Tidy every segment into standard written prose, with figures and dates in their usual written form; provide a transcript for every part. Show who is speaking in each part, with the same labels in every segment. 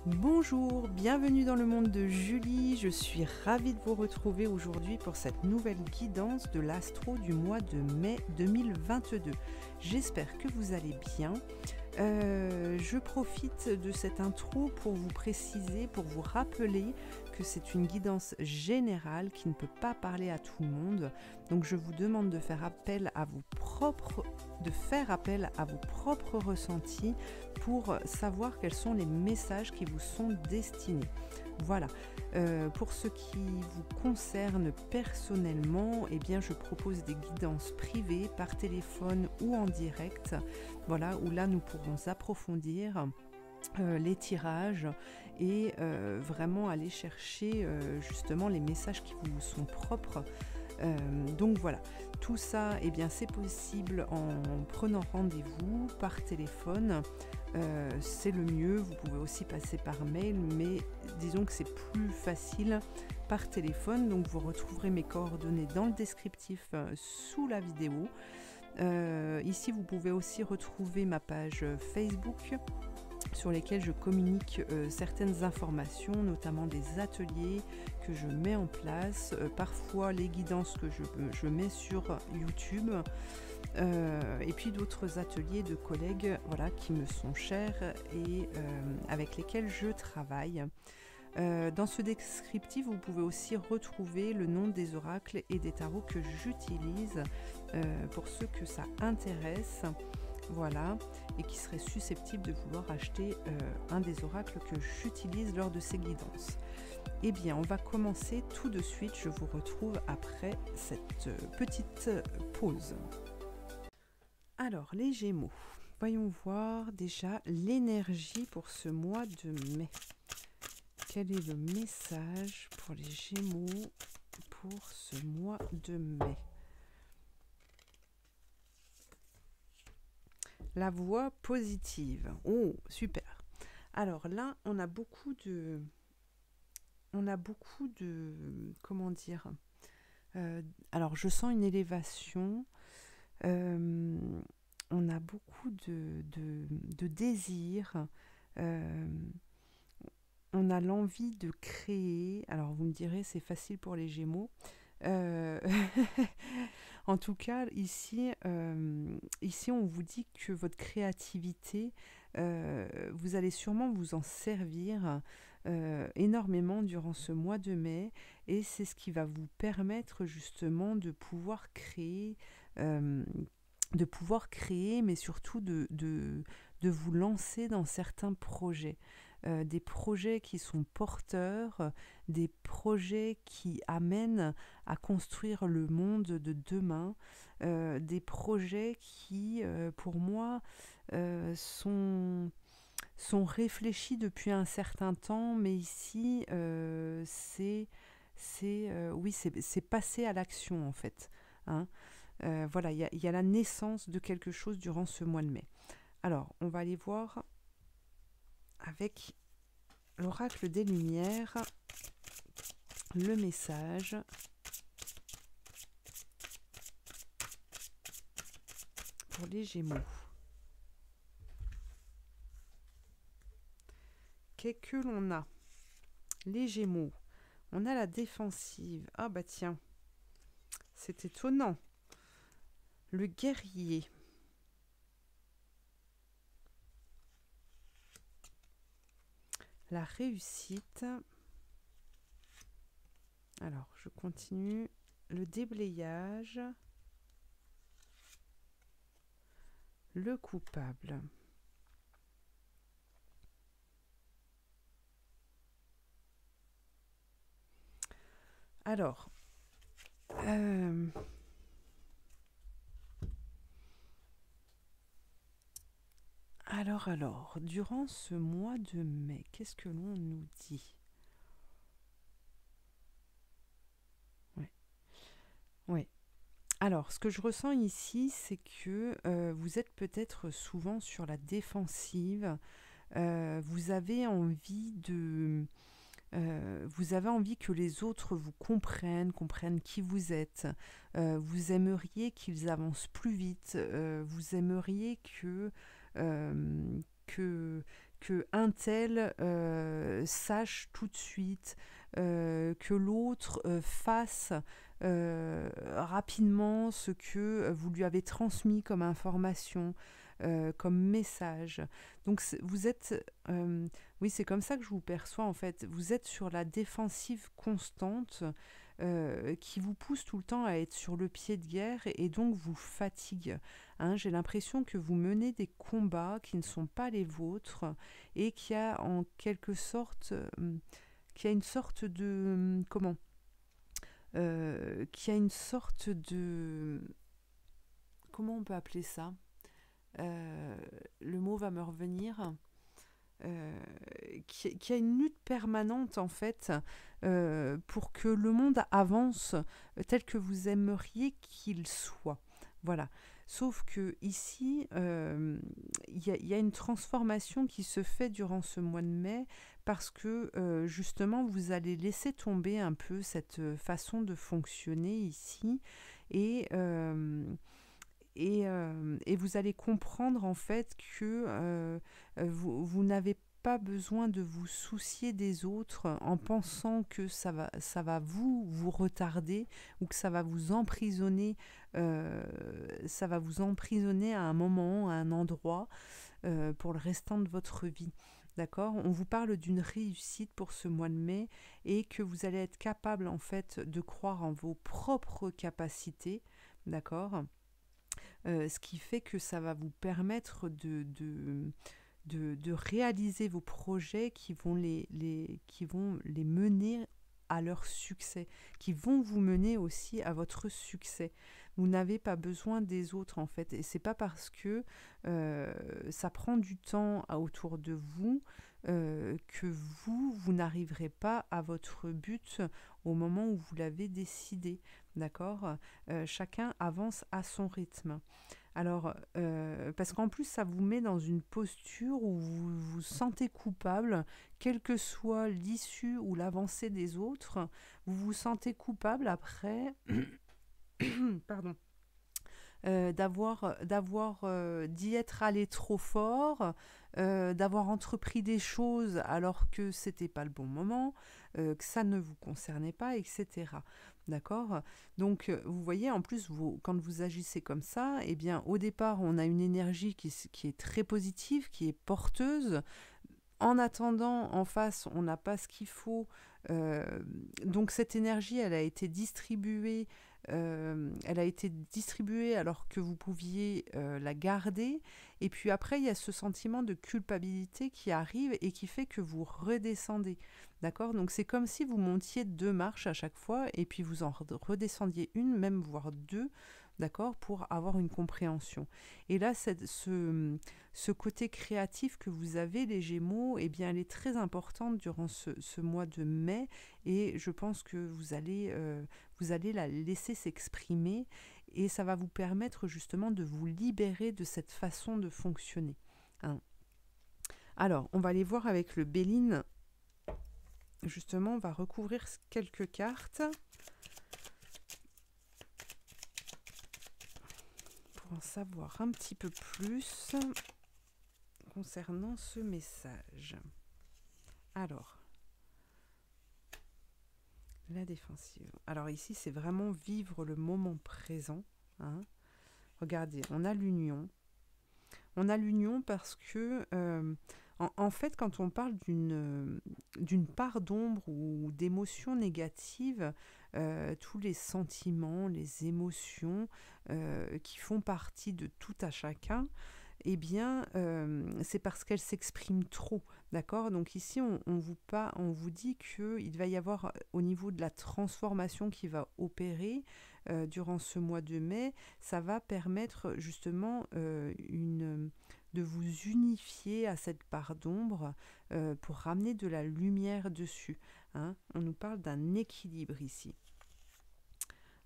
Speaker 1: Bonjour, bienvenue dans le monde de Julie. Je suis ravie de vous retrouver aujourd'hui pour cette nouvelle guidance de l'astro du mois de mai 2022. J'espère que vous allez bien. Je profite de cette intro pour vous préciser, pour vous rappeler que c'est une guidance générale qui ne peut pas parler à tout le monde. Donc je vous demande de faire appel à vos propres ressentis pour savoir quels sont les messages qui vous sont destinés. Voilà. Pour ce qui vous concerne personnellement, eh bien, je propose des guidances privées par téléphone ou en direct. Voilà, où là nous pourrons approfondir les tirages et vraiment aller chercher justement les messages qui vous sont propres. Donc voilà, tout ça, eh bien, c'est possible en prenant rendez-vous par téléphone. C'est le mieux. Vous pouvez aussi passer par mail, mais disons que c'est plus facile par téléphone. Donc vous retrouverez mes coordonnées dans le descriptif sous la vidéo. Ici vous pouvez aussi retrouver ma page Facebook sur lesquelles je communique certaines informations, notamment des ateliers que je mets en place, parfois les guidances que je mets sur YouTube, et puis d'autres ateliers de collègues, voilà, qui me sont chers et avec lesquels je travaille. Dans ce descriptif, vous pouvez aussi retrouver le nom des oracles et des tarots que j'utilise pour ceux que ça intéresse. Voilà, et qui seraient susceptibles de vouloir acheter un des oracles que j'utilise lors de ces guidances. Eh bien, on va commencer tout de suite. Je vous retrouve après cette petite pause. Alors, les Gémeaux. Voyons voir déjà l'énergie pour ce mois de mai. Quel est le message pour les Gémeaux pour ce mois de mai? La voix positive. Oh, super. Alors là, on a beaucoup de... Comment dire alors, je sens une élévation. On a beaucoup de désir. On a l'envie de créer. Alors, vous me direz, c'est facile pour les Gémeaux. En tout cas, ici, on vous dit que votre créativité, vous allez sûrement vous en servir énormément durant ce mois de mai, et c'est ce qui va vous permettre justement de pouvoir créer, mais surtout de vous lancer dans certains projets. Des projets qui sont porteurs, des projets qui amènent à construire le monde de demain, des projets qui, pour moi, sont réfléchis depuis un certain temps, mais ici, c'est passer à l'action en fait. Hein. Voilà, il y a la naissance de quelque chose durant ce mois de mai. Alors, on va aller voir avec l'oracle des Lumières, le message pour les Gémeaux. Qu'est-ce que l'on a? Les Gémeaux, on a la défensive. Ah bah tiens, c'est étonnant. Le guerrier. La réussite. Alors, je continue. Le déblayage. Le coupable. Alors, durant ce mois de mai, qu'est-ce que l'on nous dit? Oui. Alors, ce que je ressens ici, c'est que vous êtes peut-être souvent sur la défensive. Vous avez envie que les autres vous comprennent qui vous êtes. Vous aimeriez qu'ils avancent plus vite. Vous aimeriez que que un tel sache tout de suite, que l'autre fasse rapidement ce que vous lui avez transmis comme information, comme message. Donc vous êtes, oui, c'est comme ça que je vous perçois en fait. Vous êtes sur la défensive constante qui vous pousse tout le temps à être sur le pied de guerre et donc vous fatigue. Hein, j'ai l'impression que vous menez des combats qui ne sont pas les vôtres et qu'il y a en quelque sorte, qu'il y a une sorte de, comment qu'il y a une sorte de, comment on peut appeler ça, le mot va me revenir, qui a une lutte permanente en fait pour que le monde avance tel que vous aimeriez qu'il soit. Voilà. Sauf que ici, y a une transformation qui se fait durant ce mois de mai parce que justement vous allez laisser tomber un peu cette façon de fonctionner ici et et vous allez comprendre en fait que vous n'avez pas besoin de vous soucier des autres en pensant que ça va vous retarder ou que ça va vous emprisonner, à un moment, à un endroit pour le restant de votre vie. D'accord ? On vous parle d'une réussite pour ce mois de mai et que vous allez être capable en fait de croire en vos propres capacités. D'accord ? Ce qui fait que ça va vous permettre de réaliser vos projets qui vont les mener à leur succès, qui vont vous mener aussi à votre succès. Vous n'avez pas besoin des autres en fait, et c'est pas parce que ça prend du temps autour de vous que vous n'arriverez pas à votre but au moment où vous l'avez décidé, d'accord ? Chacun avance à son rythme. Alors, parce qu'en plus, ça vous met dans une posture où vous vous sentez coupable, quelle que soit l'issue ou l'avancée des autres, vous vous sentez coupable après, pardon, d'y être allé trop fort, d'avoir entrepris des choses alors que c'était pas le bon moment, que ça ne vous concernait pas, etc. D'accord ? Donc, vous voyez, en plus, quand vous agissez comme ça, eh bien, au départ, on a une énergie qui est très positive, qui est porteuse. En attendant, en face, on n'a pas ce qu'il faut. Donc, cette énergie, elle a été distribuée. Alors que vous pouviez la garder. Et puis après, il y a ce sentiment de culpabilité qui arrive et qui fait que vous redescendez. D'accord ? Donc c'est comme si vous montiez 2 marches à chaque fois et puis vous en redescendiez une, même voire 2, d'accord, pour avoir une compréhension. Et là, ce côté créatif que vous avez, les Gémeaux, eh bien, elle est très importante durant ce mois de mai et je pense que vous allez la laisser s'exprimer et ça va vous permettre justement de vous libérer de cette façon de fonctionner. Hein. Alors, on va aller voir avec le Béline. Justement, on va recouvrir quelques cartes pour en savoir un petit peu plus concernant ce message. Alors, la défensive. Alors ici, c'est vraiment vivre le moment présent. Hein. Regardez, on a l'union. On a l'union parce que, en fait, quand on parle d'une part d'ombre ou d'émotions négatives, tous les sentiments, les émotions qui font partie de tout à chacun, eh bien, c'est parce qu'elles s'expriment trop, d'accord ? Donc ici, on vous dit qu'il va y avoir, au niveau de la transformation qui va opérer durant ce mois de mai, ça va permettre justement de vous unifier à cette part d'ombre pour ramener de la lumière dessus. Hein. On nous parle d'un équilibre ici.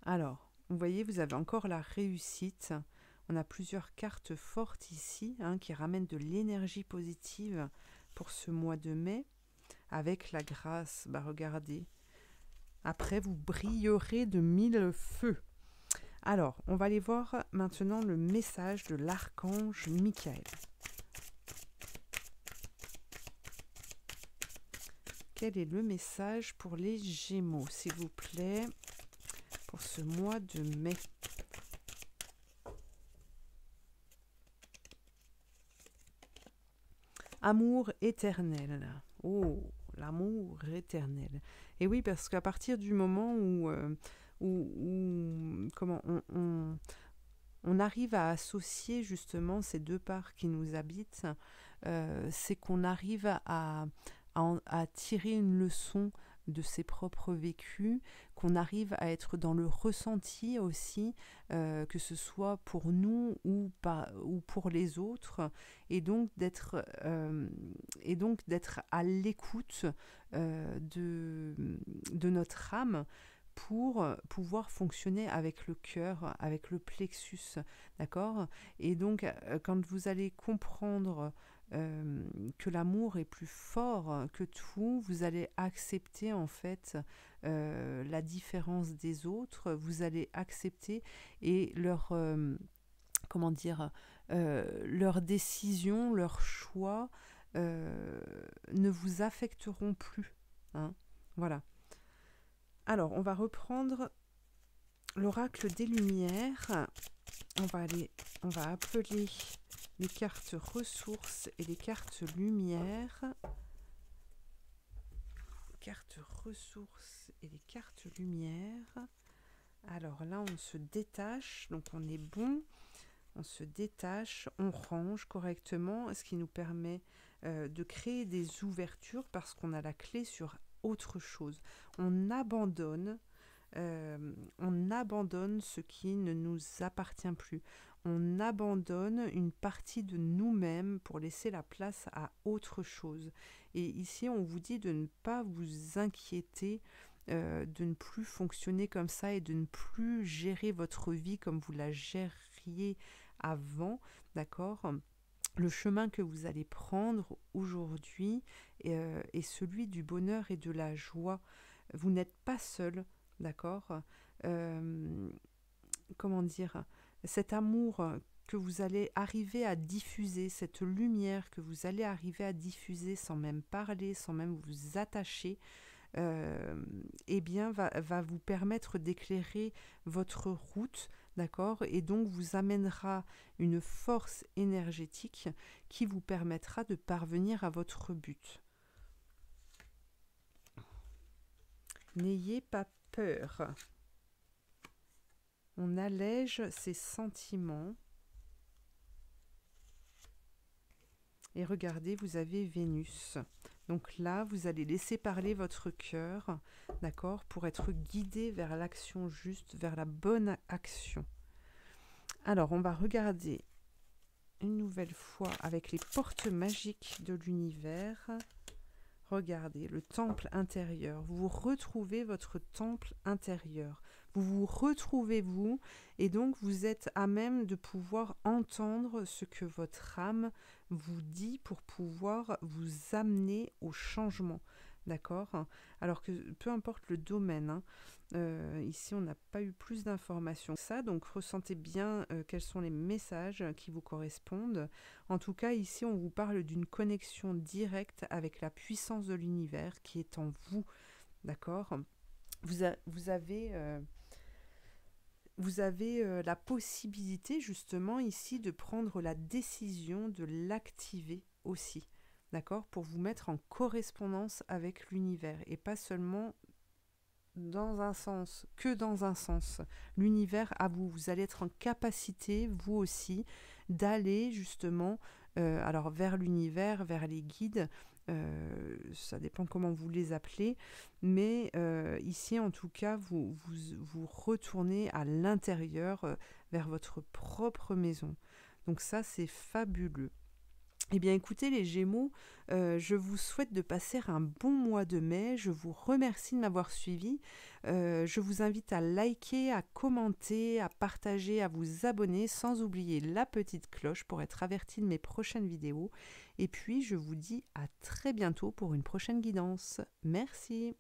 Speaker 1: Alors, vous voyez, vous avez encore la réussite. On a plusieurs cartes fortes ici qui ramènent de l'énergie positive pour ce mois de mai. Avec la grâce, regardez. Après, vous brillerez de 1000 feux. Alors, on va aller voir maintenant le message de l'archange Michael. quel est le message pour les Gémeaux, s'il vous plaît, pour ce mois de mai? Amour éternel. Oh, l'amour éternel. Et oui, parce qu'à partir du moment comment on arrive à associer justement ces deux parts qui nous habitent, c'est qu'on arrive à tirer une leçon de ses propres vécus, qu'on arrive à être dans le ressenti aussi, que ce soit pour nous ou pour les autres, et donc d'être à l'écoute de notre âme pour pouvoir fonctionner avec le cœur, avec le plexus, d'accord? Et donc, quand vous allez comprendre que l'amour est plus fort que tout, vous allez accepter en fait la différence des autres, vous allez accepter et comment dire, leurs décisions, leurs choix ne vous affecteront plus, hein, voilà. Alors, on va reprendre l'oracle des Lumières. On va appeler les cartes ressources et les cartes lumière. Cartes ressources et les cartes lumière. Alors là, on se détache, donc on est bon. On se détache, on range correctement, ce qui nous permet de créer des ouvertures parce qu'on a la clé sur autre chose. On abandonne ce qui ne nous appartient plus. On abandonne une partie de nous-mêmes pour laisser la place à autre chose. Et ici, on vous dit de ne pas vous inquiéter, de ne plus fonctionner comme ça et de ne plus gérer votre vie comme vous la gériez avant, d'accord ? Le chemin que vous allez prendre aujourd'hui est celui du bonheur et de la joie. Vous n'êtes pas seul, d'accord ? Comment dire ? Cet amour que vous allez arriver à diffuser, cette lumière que vous allez arriver à diffuser sans même parler, sans même vous attacher, eh bien, va vous permettre d'éclairer votre route, d'accord, et donc vous amènera une force énergétique qui vous permettra de parvenir à votre but. N'ayez pas peur. On allège ses sentiments. Et regardez, vous avez Vénus. Donc là, vous allez laisser parler votre cœur, d'accord, pour être guidé vers l'action juste, vers la bonne action. Alors, on va regarder une nouvelle fois avec les portes magiques de l'univers. Regardez, le temple intérieur. Vous retrouvez votre temple intérieur. Vous vous retrouvez vous, et donc vous êtes à même de pouvoir entendre ce que votre âme vous dit pour pouvoir vous amener au changement. D'accord ? Alors que peu importe le domaine, hein, ici on n'a pas eu plus d'informations que ça, donc ressentez bien quels sont les messages qui vous correspondent. En tout cas, ici on vous parle d'une connexion directe avec la puissance de l'univers qui est en vous. D'accord ? Vous avez la possibilité justement ici de prendre la décision de l'activer aussi, d'accord, pour vous mettre en correspondance avec l'univers et pas seulement dans un sens, que dans un sens. L'univers à vous, vous allez être en capacité, vous aussi, d'aller justement alors vers l'univers, vers les guides, ça dépend comment vous les appelez, mais ici en tout cas vous retournez à l'intérieur vers votre propre maison. Donc ça c'est fabuleux. Eh bien écoutez les Gémeaux, je vous souhaite de passer un bon mois de mai, je vous remercie de m'avoir suivi, je vous invite à liker, à commenter, à partager, à vous abonner, sans oublier la petite cloche pour être averti de mes prochaines vidéos, et puis je vous dis à très bientôt pour une prochaine guidance. Merci.